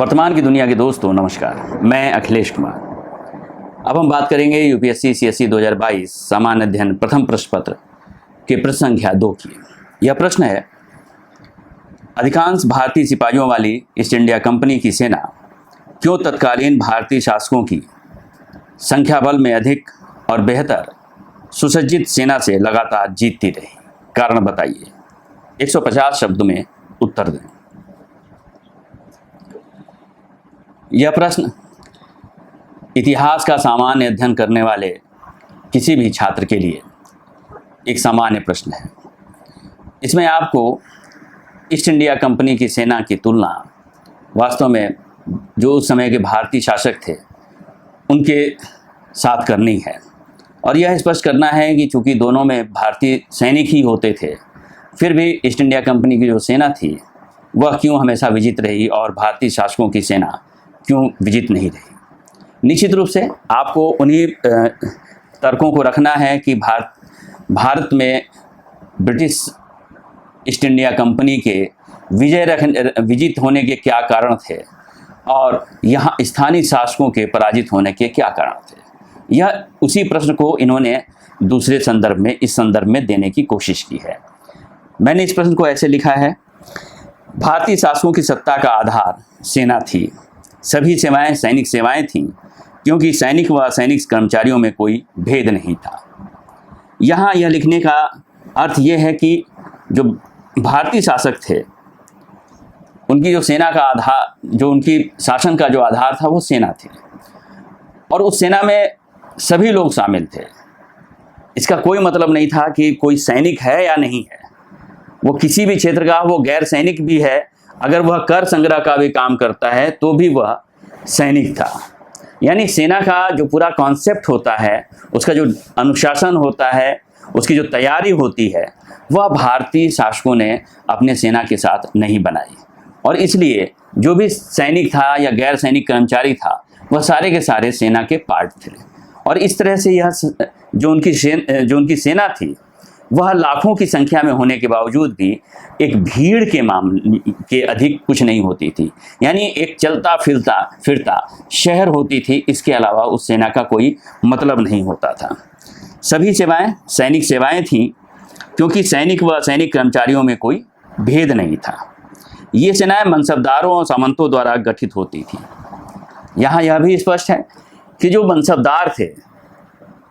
वर्तमान की दुनिया के दोस्तों नमस्कार, मैं अखिलेश कुमार। अब हम बात करेंगे यूपीएससी सीएसई 2022 सामान्य अध्ययन प्रथम प्रश्न पत्र के प्रश्न संख्या 2 की। यह प्रश्न है, अधिकांश भारतीय सिपाहियों वाली ईस्ट इंडिया कंपनी की सेना क्यों तत्कालीन भारतीय शासकों की संख्या बल में अधिक और बेहतर सुसज्जित सेना से लगातार जीतती रही? कारण बताइए। 150 शब्द में उत्तर दें। यह प्रश्न इतिहास का सामान्य अध्ययन करने वाले किसी भी छात्र के लिए एक सामान्य प्रश्न है। इसमें आपको ईस्ट इंडिया कंपनी की सेना की तुलना वास्तव में जो उस समय के भारतीय शासक थे उनके साथ करनी है, और यह स्पष्ट करना है कि चूंकि दोनों में भारतीय सैनिक ही होते थे, फिर भी ईस्ट इंडिया कंपनी की जो सेना थी वह क्यों हमेशा विजित रही और भारतीय शासकों की सेना क्यों विजित नहीं रही। निश्चित रूप से आपको उन्हीं तर्कों को रखना है कि भारत में ब्रिटिश ईस्ट इंडिया कंपनी के विजित होने के क्या कारण थे और यहाँ स्थानीय शासकों के पराजित होने के क्या कारण थे। यह उसी प्रश्न को इन्होंने दूसरे संदर्भ में, इस संदर्भ में देने की कोशिश की है। मैंने इस प्रश्न को ऐसे लिखा है, भारतीय शासकों की सत्ता का आधार सेना थी। सभी सेवाएं सैनिक सेवाएं थीं, क्योंकि सैनिक व सैनिक कर्मचारियों में कोई भेद नहीं था। यहाँ यह लिखने का अर्थ यह है कि जो भारतीय शासक थे उनकी जो सेना का आधार, जो उनकी शासन का जो आधार था वो सेना थी, और उस सेना में सभी लोग शामिल थे। इसका कोई मतलब नहीं था कि कोई सैनिक है या नहीं है, वो किसी भी क्षेत्र का, वो गैर सैनिक भी है, अगर वह कर संग्रह का भी काम करता है तो भी वह सैनिक था। यानी सेना का जो पूरा कॉन्सेप्ट होता है, उसका जो अनुशासन होता है, उसकी जो तैयारी होती है, वह भारतीय शासकों ने अपने सेना के साथ नहीं बनाई, और इसलिए जो भी सैनिक था या गैर सैनिक कर्मचारी था वह सारे के सारे सेना के पार्ट थे। और इस तरह से यह जो उनकी सेना थी वह लाखों की संख्या में होने के बावजूद भी एक भीड़ के मामले के अधिक कुछ नहीं होती थी। यानी एक चलता फिरता शहर होती थी, इसके अलावा उस सेना का कोई मतलब नहीं होता था। सभी सेवाएं सैनिक सेवाएं थीं, क्योंकि सैनिक व सैनिक कर्मचारियों में कोई भेद नहीं था। ये सेनाएं मनसबदारों और सामंतों द्वारा गठित होती थी। यहाँ यह भी स्पष्ट है कि जो मनसबदार थे,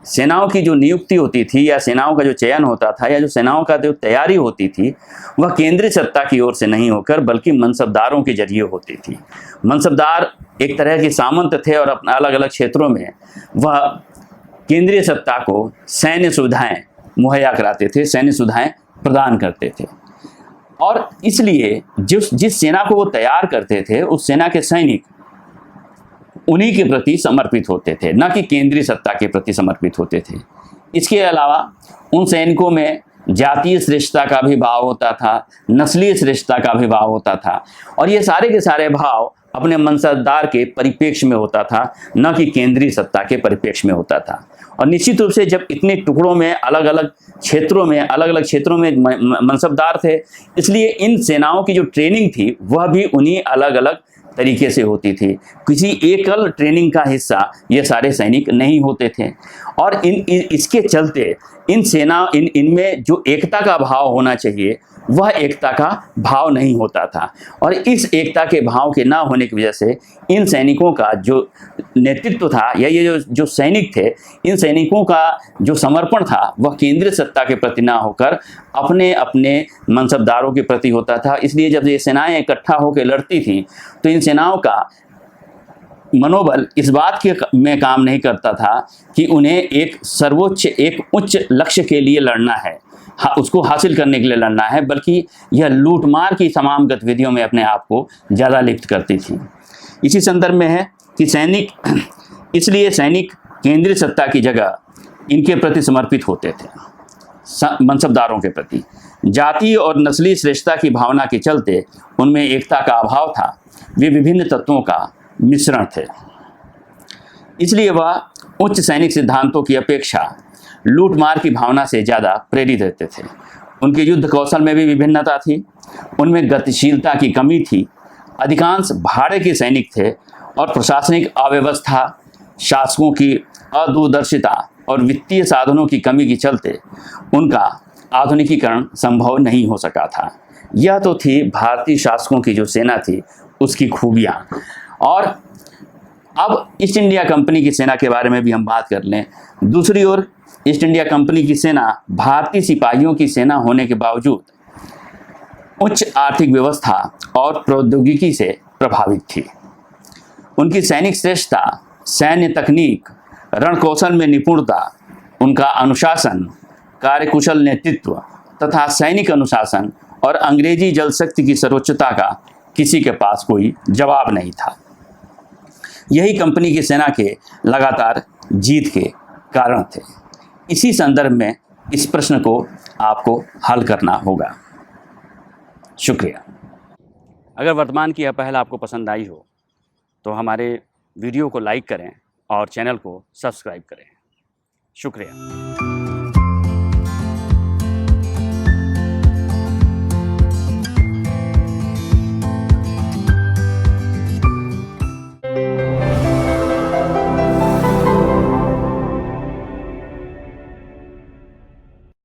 सेनाओं की जो नियुक्ति होती थी या सेनाओं का जो चयन होता था या जो सेनाओं का जो तैयारी होती थी वह केंद्रीय सत्ता की ओर से नहीं होकर बल्कि मनसबदारों के जरिए होती थी। मनसबदार एक तरह के सामंत थे और अपना अलग अलग क्षेत्रों में वह केंद्रीय सत्ता को सैन्य सुविधाएं मुहैया कराते थे, सैन्य सुविधाएं प्रदान करते थे। और इसलिए जिस सेना को वो तैयार करते थे उस सेना के सैनिक उन्हीं के प्रति समर्पित होते थे, न कि केंद्रीय सत्ता के प्रति समर्पित होते थे। इसके अलावा उन सैनिकों में जातीय श्रेष्ठता का भी भाव होता था, नस्लीय श्रेष्ठता का भी भाव होता था, और ये सारे के सारे भाव अपने मनसबदार के परिप्रेक्ष्य में होता था, न कि केंद्रीय सत्ता के परिप्रेक्ष्य में होता था। और निश्चित रूप से जब इतने टुकड़ों में अलग अलग क्षेत्रों में मनसबदार थे, इसलिए इन सेनाओं की जो ट्रेनिंग थी वह भी उन्हीं अलग अलग तरीके से होती थी। किसी एकल ट्रेनिंग का हिस्सा ये सारे सैनिक नहीं होते थे, और इसके चलते इनमें जो एकता का भाव होना चाहिए वह एकता का भाव नहीं होता था। और इस एकता के भाव के ना होने की वजह से इन सैनिकों का जो नेतृत्व था या ये जो सैनिक थे, इन सैनिकों का जो समर्पण था वह केंद्रीय सत्ता के प्रति ना होकर अपने अपने मनसबदारों के प्रति होता था। इसलिए जब ये सेनाएं इकट्ठा होकर लड़ती थी तो इन सेनाओं का मनोबल इस बात के में काम नहीं करता था कि उन्हें एक उच्च लक्ष्य के लिए लड़ना है, उसको हासिल करने के लिए लड़ना है, बल्कि यह लूटमार की तमाम गतिविधियों में अपने आप को ज़्यादा लिप्त करती थी। इसी संदर्भ में है कि इसलिए सैनिक केंद्रीय सत्ता की जगह इनके प्रति समर्पित होते थे, मनसबदारों के प्रति। जाति और नस्ली श्रेष्ठता की भावना के चलते उनमें एकता का अभाव था, वे विभिन्न तत्वों का मिश्रण थे। इसलिए वह उच्च सैनिक सिद्धांतों की अपेक्षा लूटमार की भावना से ज़्यादा प्रेरित रहते थे। उनके युद्ध कौशल में भी विभिन्नता थी, उनमें गतिशीलता की कमी थी, अधिकांश भाड़े के सैनिक थे और प्रशासनिक अव्यवस्था, शासकों की अदूरदर्शिता और वित्तीय साधनों की कमी के चलते उनका आधुनिकीकरण संभव नहीं हो सका था। यह तो थी भारतीय शासकों की जो सेना थी उसकी खूबियाँ। और अब ईस्ट इंडिया कंपनी की सेना के बारे में भी हम बात कर लें। दूसरी ओर ईस्ट इंडिया कंपनी की सेना भारतीय सिपाहियों की सेना होने के बावजूद उच्च आर्थिक व्यवस्था और प्रौद्योगिकी से प्रभावित थी। उनकी सैनिक श्रेष्ठता, सैन्य तकनीक, रणकौशल में निपुणता, उनका अनुशासन, कार्यकुशल नेतृत्व तथा सैनिक अनुशासन और अंग्रेजी जलशक्ति की सर्वोच्चता का किसी के पास कोई जवाब नहीं था। यही कंपनी की सेना के लगातार जीत के कारण थे। इसी संदर्भ में इस प्रश्न को आपको हल करना होगा। शुक्रिया। अगर वर्तमान की यह पहल आपको पसंद आई हो तो हमारे वीडियो को लाइक करें और चैनल को सब्सक्राइब करें। शुक्रिया।